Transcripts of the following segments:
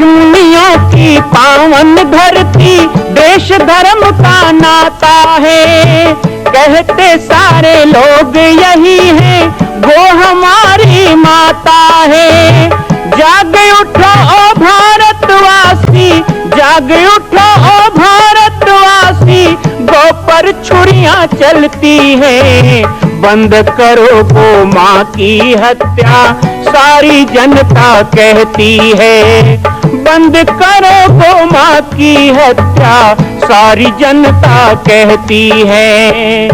ऋषिमुनियों की पावन धरती, देश धर्म का नाता है। कहते सारे लोग यही है, वो हमारी माता है। जाग उठो ओ भारतवासी, जाग उठो ओ भारतवासी, गौ पर छुरियां चलती हैं। बंद करो गौ माँ की हत्या, सारी जनता कहती है। बंद करो गौ माँ की हत्या, सारी जनता कहती है।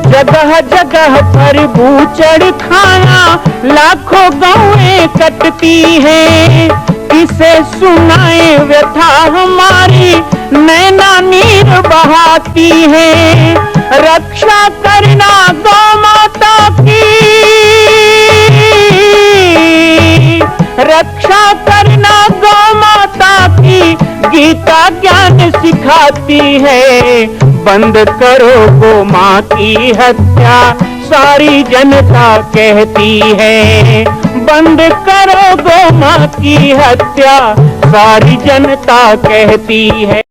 जगह जगह पर बूचड़ खाना, लाखों गौएं कटती हैं। किसे सुनाए व्यथा हमारी, नैना नीर बहाती है। रक्षा करना गौ माता की, रक्षा करना गौ माता की, गीता ज्ञान सिखाती है। बंद करो गौ माँ की हत्या, सारी जनता कहती है। बंद करो गौ माँ की हत्या, सारी जनता कहती है।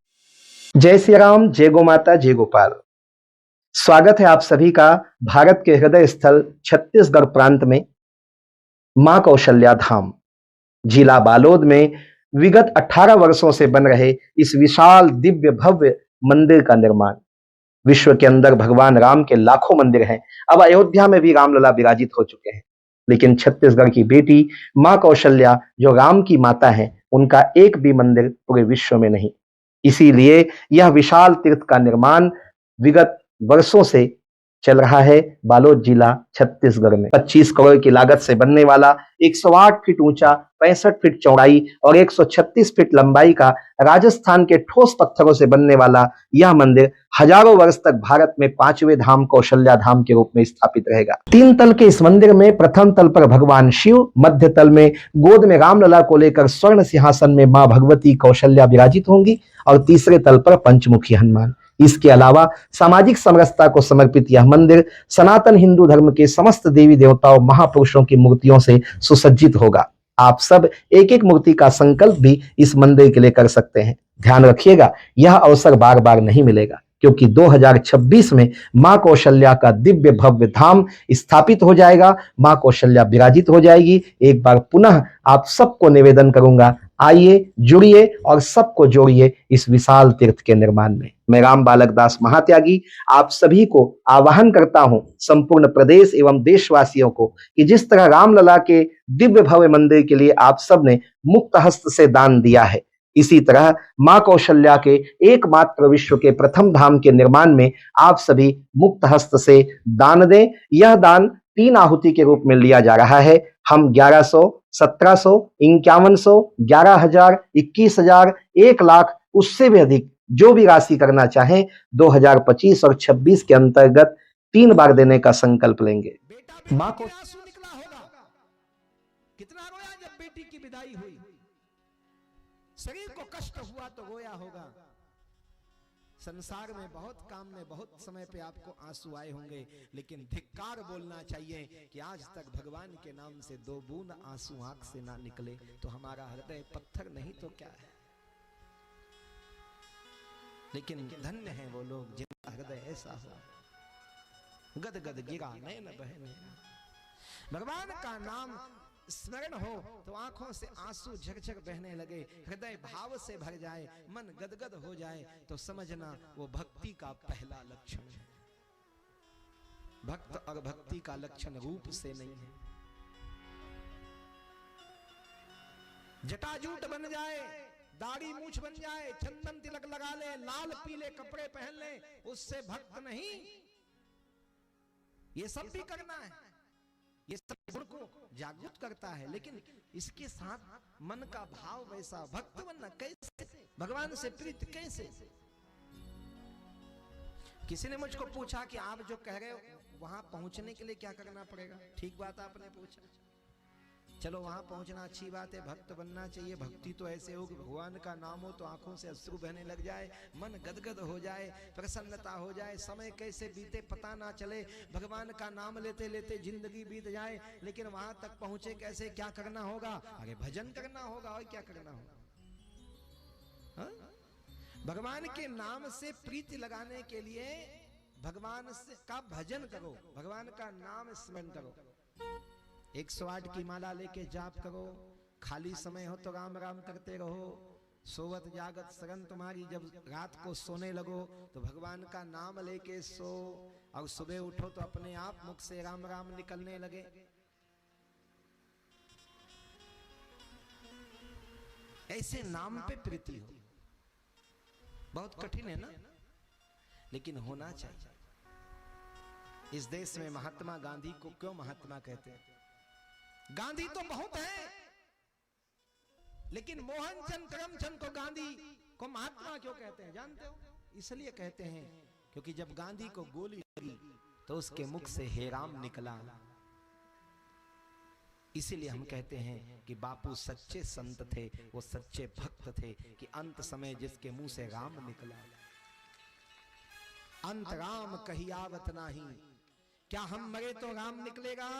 जय श्री राम, जय गौ माता, जय गोपाल। स्वागत है आप सभी का भारत के हृदय स्थल छत्तीसगढ़ प्रांत में मां कौशल्या धाम जिला बालोद में विगत 18 वर्षों से बन रहे इस विशाल दिव्य भव्य मंदिर का निर्माण। विश्व के अंदर भगवान राम के लाखों मंदिर हैं। अब अयोध्या में भी रामलला विराजित हो चुके हैं, लेकिन छत्तीसगढ़ की बेटी मां कौशल्या जो राम की माता है, उनका एक भी मंदिर पूरे विश्व में नहीं। इसीलिए यह विशाल तीर्थ का निर्माण विगत वर्षों से चल रहा है बालोद जिला छत्तीसगढ़ में। 25 करोड़ की लागत से बनने वाला 108 फीट ऊंचा, 65 फीट चौड़ाई और 136 फीट लंबाई का राजस्थान के ठोस पत्थरों से बनने वाला यह मंदिर हजारों वर्ष तक भारत में 5वें धाम कौशल्या धाम के रूप में स्थापित रहेगा। 3 तल के इस मंदिर में प्रथम तल पर भगवान शिव, मध्य तल में गोद में रामलला को लेकर स्वर्ण सिंहासन में मां भगवती कौशल्या विराजित होंगी और तीसरे तल पर पंचमुखी हनुमान। इसके अलावा सामाजिक समरसता को समर्पित यह मंदिर सनातन हिंदू धर्म के समस्त देवी देवताओं महापुरुषों की मूर्तियों से सुसज्जित होगा। आप सब एक एक मूर्ति का संकल्प भी इस मंदिर के लिए कर सकते हैं। ध्यान रखिएगा, यह अवसर बार बार नहीं मिलेगा, क्योंकि 2026 में मां कौशल्या का दिव्य भव्य धाम स्थापित हो जाएगा। मां कौशल्या विराजित हो जाएगी। एक बार पुनः आप सबको निवेदन करूंगा, आइए, जुड़िए और सबको जोड़िए इस विशाल तीर्थ के निर्माण में। मैं राम बालक दास महात्यागी आप सभी को आह्वान करता हूं, संपूर्ण प्रदेश एवं देशवासियों को, कि जिस तरह रामलला के दिव्य भव्य मंदिर के लिए आप सब ने मुक्त हस्त से दान दिया है, इसी तरह मां कौशल्या के एकमात्र विश्व के प्रथम धाम के निर्माण में आप सभी मुक्त हस्त से दान दें। यह दान 3 आहुति के रूप में लिया जा रहा है। हम 1100, 1700, 5100, 11,000, 21,000, 1 लाख, उससे भी अधिक जो भी राशि करना चाहें 2025 और 26 के अंतर्गत 3 बार देने का संकल्प लेंगे। मां को निकला होगा, कितना रोया जब बेटी की विदाई हुई। शरीर को कष्ट हुआ तो रोया होगा। संसार में बहुत काम में बहुत समय पे आपको आंसू आए होंगे, लेकिन धिक्कार बोलना चाहिए कि आज तक भगवान के नाम से 2 बूंद आंसू आंख से ना निकले तो हमारा हृदय पत्थर नहीं तो क्या है। लेकिन धन्य है वो लोग जिनका हृदय ऐसा हो, गद गद गिरा नयन बहे नैना। भगवान का नाम स्मरण हो तो आंखों से आंसू झरझर बहने लगे, हृदय भाव से भर जाए, मन गदगद हो जाए, तो समझना वो भक्ति का पहला लक्षण है। भक्त और भक्ति का लक्षण रूप से नहीं है। जटाजूट बन जाए, दाढ़ी मूछ बन जाए, चंदन तिलक लगा ले, लाल पीले कपड़े पहन ले, उससे भक्त नहीं। ये सब भी करना है, ये सब गुण को जागृत करता है, लेकिन इसके साथ मन का भाव वैसा। भक्त बनना कैसे, भगवान से प्रीत कैसे। किसी ने मुझको पूछा कि आप जो कह रहे हो वहां पहुंचने के लिए क्या करना पड़ेगा। ठीक बात आपने पूछा। चलो वहां पहुंचना अच्छी बात है, भक्त बनना चाहिए। भक्ति तो ऐसे हो कि भगवान का नाम हो तो आंखों से अश्रु बहने लग जाए, मन गदगद हो जाए, प्रसन्नता हो जाए, समय कैसे बीते पता ना चले, भगवान का नाम लेते लेते जिंदगी बीत जाए। लेकिन वहां तक पहुंचे कैसे, क्या करना होगा? अरे भजन करना होगा, और क्या करना होगा? भगवान के नाम से प्रीति लगाने के लिए भगवान से का भजन करो, भगवान का नाम स्मरण करो। 108 की माला लेके जाप करो, खाली समय हो तो राम राम करते रहो। सोवत जागत शरण तुम्हारी, जब रात को सोने लगो तो भगवान का नाम लेके सो, और सुबह उठो तो अपने आप मुख से राम राम निकलने लगे। ऐसे नाम पे प्रीति हो। बहुत कठिन है ना, लेकिन होना चाहिए। इस देश में महात्मा गांधी को क्यों महात्मा कहते हैं? गांधी तो बहुत है, लेकिन मोहनचंद करमचंद को गांधी को महात्मा क्यों कहते हैं जानते हो? इसलिए कहते हैं क्योंकि जब गांधी को गोली लगी तो उसके मुख से हे राम निकला। इसीलिए हम कहते हैं कि बापू सच्चे संत थे, वो सच्चे भक्त थे कि अंत समय जिसके मुंह से राम निकला। अंत राम कही आवत नाही, क्या हम मरे तो राम निकलेगा?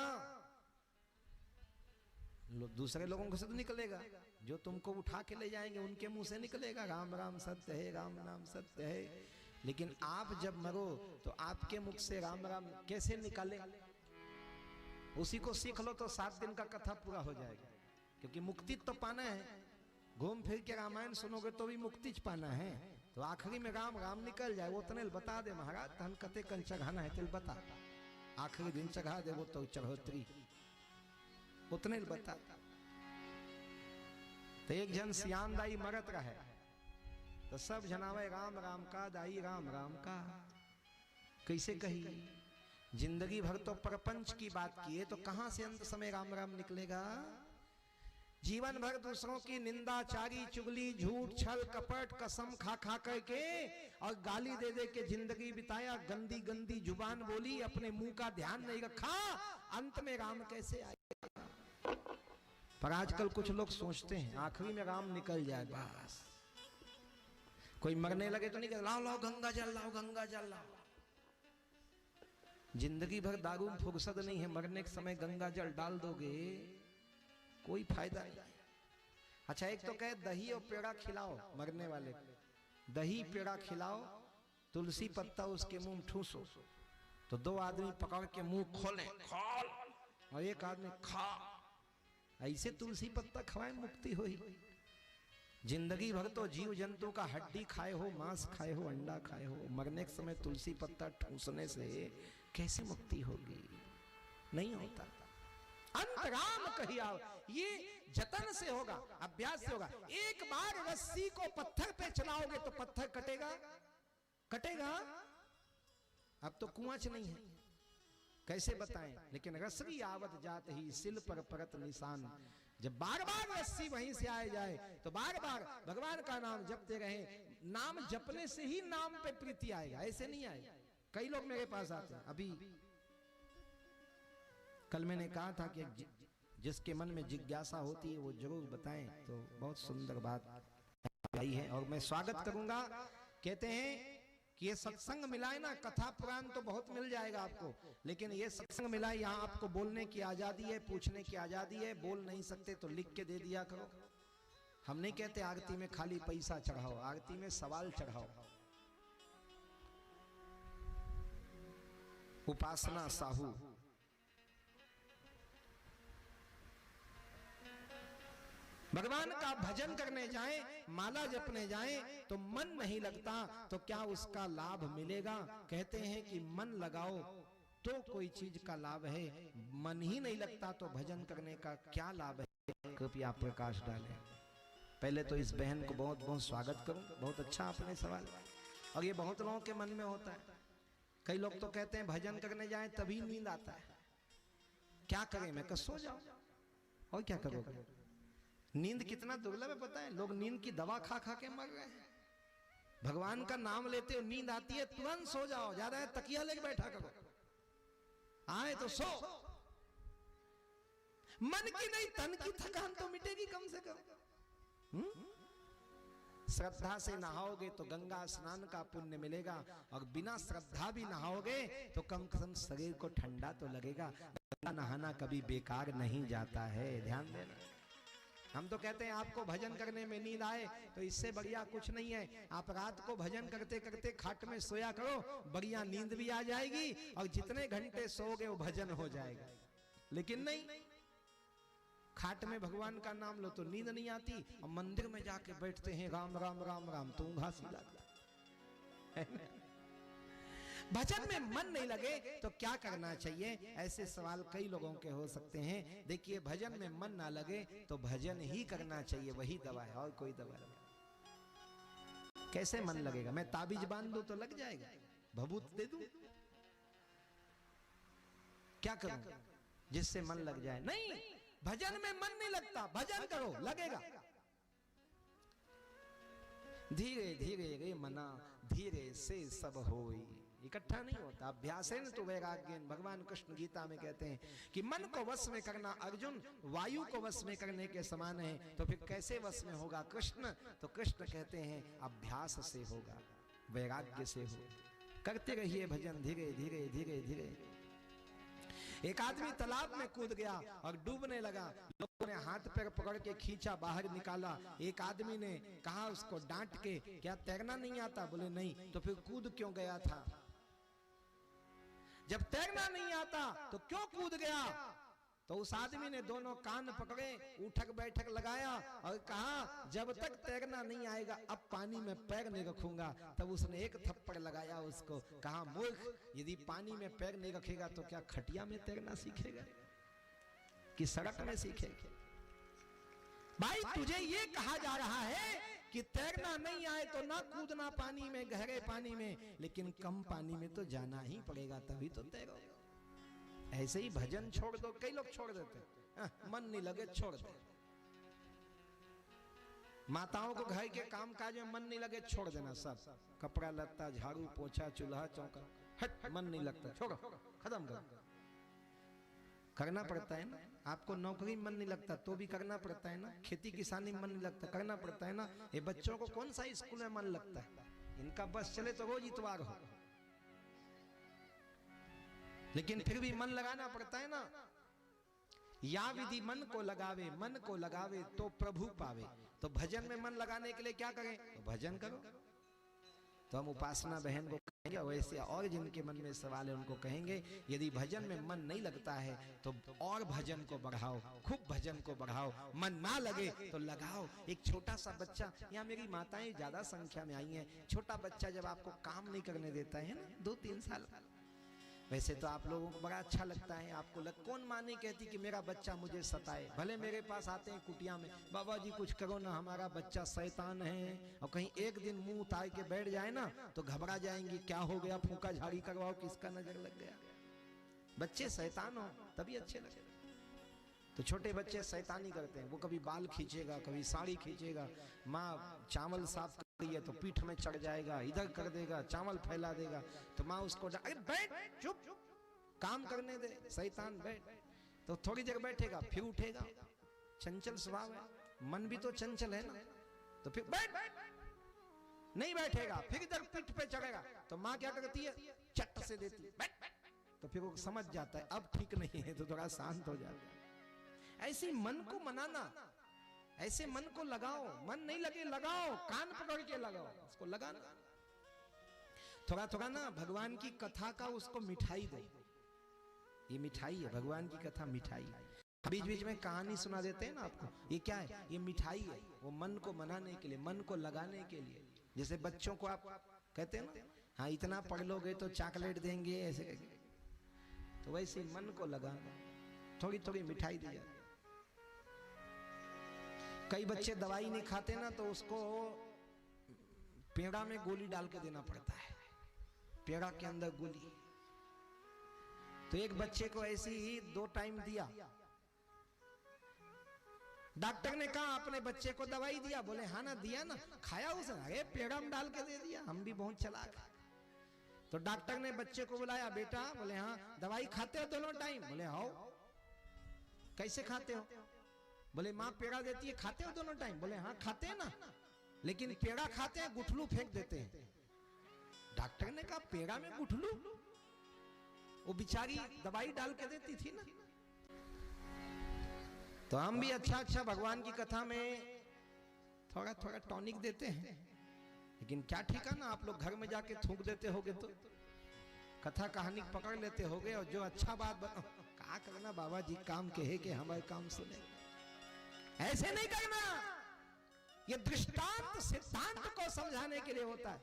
दूसरे लोगों से तो निकलेगा, जो तुमको उठा के ले जाएंगे उनके मुंह से निकलेगा राम राम सत्य है, राम नाम सत्य है। लेकिन आप जब मरो तो आपके मुख से राम राम कैसे निकाले? उसी को सीख लो तो 7 दिन का कथा पूरा हो जाएगा। क्योंकि मुक्ति तो पाना है, घूम फिर के रामायण सुनोगे तो भी मुक्ति पाना है। तो आखिरी में राम राम निकल जाए, वो तने बता दे महाराज, तन कते कल चढ़ाना है तिल बता, आखिरी दिन चढ़ा दे वो तो चढ़ोतरी, उतने बता। तो एक जन सियान दाई मरत रहे तो सब जनावे राम राम का, दाई राम राम का। कैसे कही? जिंदगी भर तो प्रपंच की बात की है, तो कहां से अंत समय राम राम निकलेगा? जीवन भर दूसरों की निंदा, चारी चुगली, झूठ, छल, कपट, कसम खा खा करके और गाली दे दे के जिंदगी बिताया, गंदी गंदी जुबान बोली, अपने मुंह का ध्यान नहीं रखा, अंत में राम कैसे आएगा? पर आजकल कुछ लोग सोचते हैं आखिरी में राम निकल जाए बस। कोई मरने लगे तो नहीं कहते लाओ लाओ गंगा जल लाओ, गंगा जल लाओ। जिंदगी भर दारू में फुर्सत नहीं है, मरने के समय गंगा जल डाल दोगे कोई फायदा नहीं। अच्छा, एक तो कहे दही और पेड़ा खिलाओ मरने वाले, दही पेड़ा खिलाओ, तुलसी पत्ता उसके मुंह में ठूसो, तो 2 आदमी पकड़ के मुंह खोले खोल, और एक आदमी खा। ऐसे तुलसी पत्ता खवाए मुक्ति हुई। जिंदगी भर तो जीव जंतु का हड्डी खाए हो, मांस खाए हो, अंडा खाए हो, मरने के समय तुलसी पत्ता ठूसने से कैसे मुक्ति होगी? नहीं होता। अंत राम कही आओ, ये जतन से होगा, अभ्यास से होगा। एक बार रस्सी को पत्थर पे चलाओगे तो पत्थर कटेगा? कटेगा? अब तो कुआंच नहीं है, कैसे बताएं? लेकिन रसरी आवत जात ही सिल पर परत निशान। जब बार बार रस्सी वहीं से आए जाए तो बार बार भगवान का नाम जपते रहे। नाम जपने से ही नाम पे प्रीति आएगा, ऐसे नहीं आएगा। कई लोग मेरे पास आते हैं। अभी कल मैंने कहा था कि जिसके मन में जिज्ञासा होती है वो जरूर बताएं, तो बहुत सुंदर बात आई है और मैं स्वागत करूंगा। कहते हैं कि ये सत्संग मिलाए ना, कथा पुराण तो बहुत मिल जाएगा आपको, लेकिन ये सत्संग मिलाए, यहाँ आपको बोलने की आजादी है, पूछने की आजादी है। बोल नहीं सकते तो लिख के दे दिया करो। हम नहीं कहते आरती में खाली पैसा चढ़ाओ, आरती में सवाल चढ़ाओ। उपासना साहू, भगवान का भजन करने जाएं, माला जपने जाएं तो मन नहीं लगता तो क्या उसका लाभ मिलेगा? कहते हैं कि मन लगाओ तो कोई चीज का लाभ है, मन ही नहीं लगता तो भजन करने का क्या लाभ है? कृपया प्रकाश डालें। पहले तो इस बहन को बहुत बहुत स्वागत करूं, बहुत अच्छा आपने सवाल। और ये बहुत लोगों के मन में होता है। कई लोग तो कहते हैं भजन करने जाएं तभी नींद आता है। क्या करें? मैं कह सो जाओ, और क्या करोगे? नींद कितना दुर्लभ है पता है? लोग नींद की दवा खा खा के मर रहे हैं। भगवान का नाम लेते हो, नींद आती है तुरंत सो जाओ, ज्यादा है तकिया लेके बैठा करो, आए तो सो। मन की नहीं तन की थकान तो मिटेगी कम से कम। श्रद्धा से नहाओगे तो गंगा स्नान का पुण्य मिलेगा, और बिना श्रद्धा भी नहाओगे तो कम से कम शरीर को ठंडा तो लगेगा। गंगा नहाना कभी बेकार नहीं जाता है, ध्यान देना। हम तो कहते हैं आपको भजन करने में नींद आए तो इससे बढ़िया कुछ नहीं है। आप रात को भजन करते करते खाट में सोया करो, बढ़िया नींद भी आ जाएगी और जितने घंटे सोओगे वो भजन हो जाएगा। लेकिन नहीं, खाट में भगवान का नाम लो तो नींद नहीं आती, और मंदिर में जाके बैठते हैं राम राम राम राम तो ऊँघा सी लगता है। भजन में मन नहीं लगे तो क्या करना चाहिए? ऐसे सवाल कई लोगों के हो सकते हैं। देखिए, भजन में मन ना लगे तो भजन ही करना चाहिए, वही दवा है और कोई दवा नहीं। कैसे मन लगेगा? मैं ताबीज बांध दूं तो लग जाएगा, भभूत दे दूं, क्या करूं जिससे मन लग जाए? नहीं, भजन में मन नहीं लगता, भजन करो लगेगा। धीरे धीरे रे मना धीरे से सब होई, इकट्ठा नहीं होता। अभ्यासेन तो वैराग्य। भगवान कृष्ण गीता में कहते हैं कि मन को वश में करना अर्जुन वायु को वश में करने के समान है। तो फिर कैसे वश में होगा कृष्ण? तो कृष्ण कहते हैं अभ्यास से होगा, वैराग्य से हो। करते रहिए भजन धीरे धीरे धीरे धीरे। एक आदमी तालाब में कूद गया और डूबने लगा। लोगों ने हाथ पैर पकड़ के खींचा, बाहर निकाला। एक आदमी ने कहा उसको डांट के, क्या तैरना नहीं आता? बोले नहीं। तो फिर कूद क्यों गया था? जब तैरना नहीं आता तो क्यों कूद गया? तो उस आदमी ने दोनों कान पकड़े, उठक बैठक लगाया और कहा जब तक तैरना नहीं आएगा अब पानी में पैर नहीं रखूंगा। तब उसने एक थप्पड़ लगाया उसको, कहा मूर्ख, यदि पानी में पैर नहीं रखेगा तो क्या खटिया में तैरना सीखेगा कि सड़क में सीखेगा? भाई तुझे ये कहा जा रहा है कि तैरना नहीं आए तो ना कूदना पानी में, गहरे पानी में, लेकिन कम पानी में तो जाना ही पड़ेगा, तभी तो तैरोगे। ऐसे ही भजन छोड़ दो, कई लोग छोड़ देते, मन नहीं लगे छोड़ दे। माताओं को घर के काम काज में मन नहीं लगे छोड़ देना, सब कपड़ा लत्ता झाड़ू पोछा चूल्हा चौका, हट मन नहीं लगता छोड़ो, खत्म करो। करना पड़ता है ना। आपको नौकरी में मन नहीं लगता तो भी करना पड़ता है ना। खेती किसानी में मन नहीं लगता, करना पड़ता है ना। ये बच्चों को कौन सा स्कूल में मन लगता है? इनका बस चले तो रोज इतवार हो, लेकिन फिर भी मन लगाना पड़ता है ना। या विधि मन को लगावे तो प्रभु पावे। तो भजन में मन लगाने के लिए क्या करें? तो भजन करो। तो हम उपासना बहन को कहेंगे, वैसे और जिनके मन में सवाल है उनको कहेंगे यदि भजन में मन नहीं लगता है तो और भजन को बढ़ाओ, खूब भजन को बढ़ाओ। मन ना लगे तो लगाओ। एक छोटा सा बच्चा, यहाँ मेरी माताएं ज्यादा संख्या में आई हैं, छोटा बच्चा जब आपको काम नहीं करने देता है ना 2-3 साल, वैसे तो आप लोगों को बड़ा अच्छा लगता है। आपको कौन माँ नहीं कहती कि मेरा बच्चा मुझे सताए? भले मेरे पास आते हैं कुटिया में, बाबा जी कुछ करो ना, हमारा बच्चा शैतान है। और कहीं एक दिन मुंह उतार के बैठ जाए ना तो घबरा जाएंगी, क्या हो गया, फूंका झाड़ी करवाओ, किसका नजर लग गया। बच्चे शैतान हो तभी अच्छे लगे। तो छोटे बच्चे शैतानी करते हैं, वो कभी बाल खींचेगा, कभी साड़ी खींचेगा। माँ चावल साफ कर रही है तो पीठ में चढ़ जाएगा, इधर कर देगा, चावल फैला देगा। तो माँ उसको अरे बैठ, चुप, काम करने दे, शैतान बैठ। तो थोड़ी देर बैठेगा फिर उठेगा, चंचल स्वभाव है, मन भी तो चंचल है ना। तो फिर बैठ, नहीं बैठेगा, फिर इधर पीठ पे चढ़ेगा। तो माँ क्या करती है, चट से देती है, बैठ। तो फिर वो समझ जाता है अब ठीक नहीं है, तो थोड़ा शांत हो जाता है। ऐसे मन को मनाना, ऐसे मन को लगाओ। मन नहीं लगे लगाओ, कान पकड़ के लगाओ, उसको लगाना। थोड़ा थोड़ा ना भगवान की कथा का उसको मिठाई दो। ये मिठाई है, भगवान की कथा मिठाई है। बीच बीच में कहानी सुना देते हैं ना आपको, ये क्या है? ये मिठाई है, वो मन को मनाने के लिए, मन को लगाने के लिए। जैसे बच्चों को आप कहते हैं ना, हाँ इतना पढ़ लोगे तो चॉकलेट देंगे, ऐसे तो वैसे मन को लगाना, थोड़ी थोड़ी मिठाई दी जाती। कई बच्चे दवाई नहीं खाते ना तो उसको पेड़ा में गोली डाल के देना पड़ता है, पेड़ा के अंदर गोली। तो एक बच्चे को ऐसे ही 2 टाइम दिया। डॉक्टर ने कहा अपने बच्चे को दवाई दिया? बोले हाँ ना दिया ना। खाया उसने? अरे पेड़ा में डाल के दे दिया, हम भी बहुत चालाक हैं। तो डॉक्टर ने बच्चे को बुलाया, बेटा, बोले हाँ दवाई खाते हो दोनों टाइम? बोले हाँ। कैसे खाते हो? बोले माँ पेड़ा देती है, खाते हो दोनों टाइम? बोले हाँ खाते हैं ना, लेकिन पेड़ा खाते हैं गुठलू फेंक देते हैं। डॉक्टर ने कहा पेड़ा में गुठलू? वो बेचारी दवाई डाल के देती थी ना। तो हम भी अच्छा अच्छा भगवान की कथा में थोड़ा थोड़ा टॉनिक देते हैं, लेकिन क्या ठीक है ना, आप लोग घर में जाके थूक देते होगे तो कथा कहानी पकड़ लेते होगे, और जो अच्छा बात क्या करना बाबा जी, काम कहे के हमारे काम सुने, ऐसे नहीं करना। ये दृष्टांत सिद्धांत को समझाने के लिए होता है।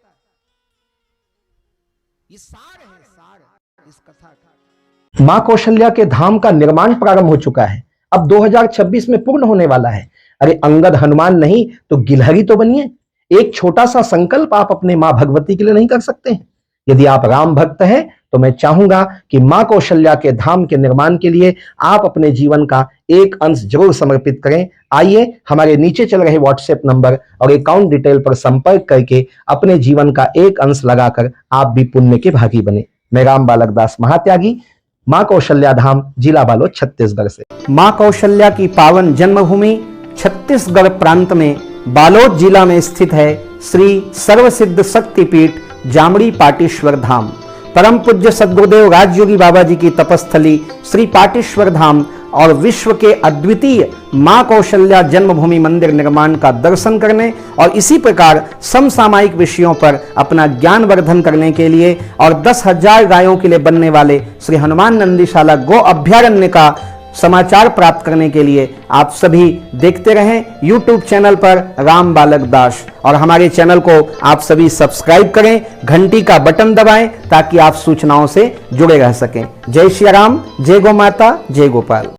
ये सार है, सार इस कथा का। मां कौशल्या के धाम का निर्माण प्रारंभ हो चुका है, अब 2026 में पूर्ण होने वाला है। अरे अंगद हनुमान नहीं तो गिलहरी तो बनिए। एक छोटा सा संकल्प आप अपने मां भगवती के लिए नहीं कर सकते हैं? यदि आप राम भक्त हैं तो मैं चाहूंगा कि मां कौशल्या के धाम के निर्माण के लिए आप अपने जीवन का एक अंश जरूर समर्पित करें। आइए हमारे नीचे चल रहे व्हाट्सएप नंबर और अकाउंट डिटेल पर संपर्क करके अपने जीवन का एक अंश लगाकर आप भी पुण्य के भागी बने। मैं राम बालक दास महात्यागी, मां कौशल्या धाम, जिला बालोद, छत्तीसगढ़ से। मां कौशल्या की पावन जन्मभूमि छत्तीसगढ़ प्रांत में बालोद जिला में स्थित है श्री सर्वसिद्ध शक्तिपीठ जामड़ी पाटेश्वर धाम। परम पूज्य सद्गुरुदेव राजयोगी बाबा जी की तपस्थली श्री पाटेश्वर धाम और विश्व के अद्वितीय मां कौशल्या जन्मभूमि मंदिर निर्माण का दर्शन करने और इसी प्रकार समसामयिक विषयों पर अपना ज्ञान वर्धन करने के लिए और 10,000 गायों के लिए बनने वाले श्री हनुमान नंदीशाला गो अभ्यारण्य का समाचार प्राप्त करने के लिए आप सभी देखते रहें YouTube चैनल पर राम बालक दास, और हमारे चैनल को आप सभी सब्सक्राइब करें, घंटी का बटन दबाएं ताकि आप सूचनाओं से जुड़े रह सकें। जय श्री राम, जय गौ माता, जय गोपाल।